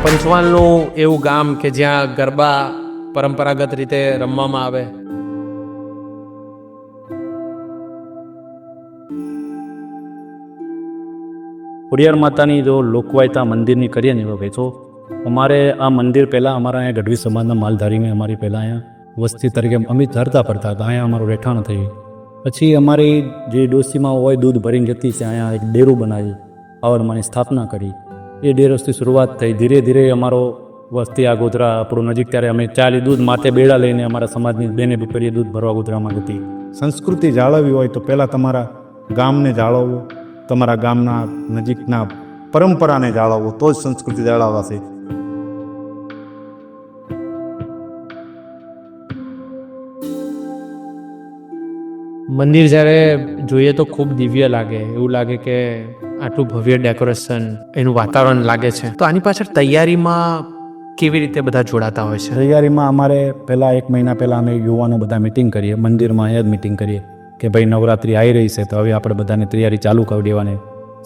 પંચમહાલનું એવું ગામ કે જ્યાં ગરબા પરંપરાગત રીતે રમવામાં આવે. ખોડિયાર માતાની જો લોકવાયતા મંદિરની કરીએ ને ભાઈ, તો અમારે આ મંદિર પહેલાં અમારા અહીંયા ગઢવી સમાજના માલધારીને અમારી પહેલાં અહીંયા વસ્તી તરીકે અમે ધરતા પડતા હતા. અહીંયા અમારું રહેઠાણ થયું. પછી અમારી જે ડોસીમાં હોય દૂધ ભરીને જતી છે, અહીંયા એક ડેરું બનાવી આવડમાંની સ્થાપના કરી. એ ડેરોથી શરૂઆત થઈ. ધીરે ધીરે અમારો વસ્તી આ ગોધરા આપણું નજીક, ત્યારે અમે ચાલી દૂધ માથે બેડા લઈને અમારા સમાજની બેને દીકરીએ દૂધ ભરવા ગોધરામાં જતી. સંસ્કૃતિ જાળવવી હોય તો પહેલાં તમારા ગામને જાળવવું, તમારા ગામના નજીકના પરંપરાને જાળવવું, તો જ સંસ્કૃતિ જાળવાશે. મંદિર જ્યારે જોઈએ તો ખૂબ દિવ્ય લાગે, એવું લાગે કે આટલું ભવ્ય ડેકોરેશન, એનું વાતાવરણ લાગે છે. તો આની પાછળ તૈયારીમાં કેવી રીતે બધા જોડાતા હોય છે? તૈયારીમાં અમારે પહેલાં 1 મહિના પહેલાં અમે યુવાનો બધા મિટિંગ કરીએ, મંદિરમાં અહીંયા જ મિટિંગ કરીએ કે ભાઈ નવરાત્રિ આવી રહી છે, તો હવે આપણે બધાની તૈયારી ચાલુ કરી દેવાની.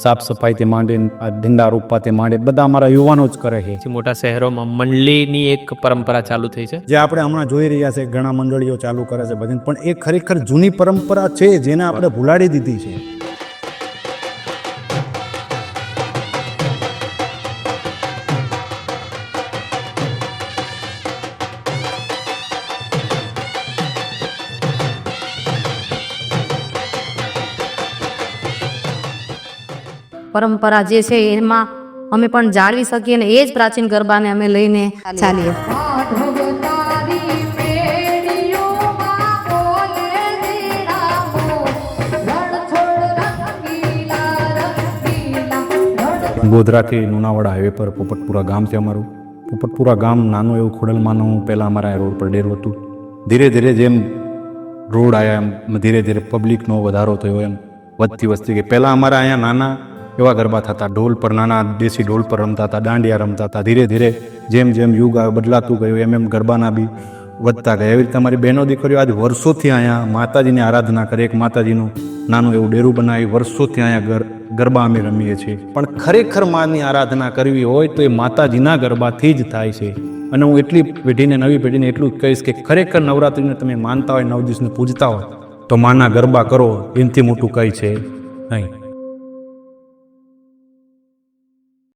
સાફ સફાઈથી માંડીને આ ઢીંડા રોપવાથી માંડી બધા અમારા યુવાનો જ કરે છે. મોટા શહેરોમાં મંડળીની એક પરંપરા ચાલુ થઈ છે, જે આપણે હમણાં જોઈ રહ્યા છે, ઘણા મંડળીઓ ચાલુ કરે છે બધી, પણ એ ખરેખર જૂની પરંપરા છે જેને આપણે ભૂલાડી દીધી છે. પરંપરા જે છે એમાં અમે પણ જાળવી શકીએ ને એ જ પ્રાચીન ગરબાને અમે લઈને ચાલીએ. ગોધરાથી લુણાવાડા હાઈવે પર પોપટપુરા ગામ છે અમારું. પોપટપુરા ગામ નાનું એવું ખોડલમાંનું પહેલાં અમારા રોડ પર ડેરું હતું. ધીરે ધીરે જેમ રોડ આવ્યા એમ ધીરે ધીરે પબ્લિકનો વધારો થયો, એમ વધતી વસ્તી ગઈ. પહેલાં અમારા અહીંયા નાના એવા ગરબા થતા, ઢોલ પર, નાના દેશી ઢોલ પર રમતા હતા, દાંડિયા રમતા હતા. ધીરે ધીરે જેમ જેમ યુગ બદલાતું ગયું એમ એમ ગરબાના બી વધતા ગયા. એવી રીતે અમારી બહેનો દીકરીઓ આજ વર્ષોથી અહીંયા માતાજીની આરાધના કરે, એક માતાજીનું નાનું એવું ડેરું બનાવી વર્ષોથી અહીંયા ગરબા અમે રમીએ છીએ. પણ ખરેખર માની આરાધના કરવી હોય તો એ માતાજીના ગરબાથી જ થાય છે. અને હું એટલી પેઢીને, નવી પેઢીને એટલું જ કહીશ કે ખરેખર નવરાત્રિને તમે માનતા હોય, 9 દિવસને પૂજતા હોય, તો માના ગરબા કરો, એનાથી મોટું કંઈ છે નહીં.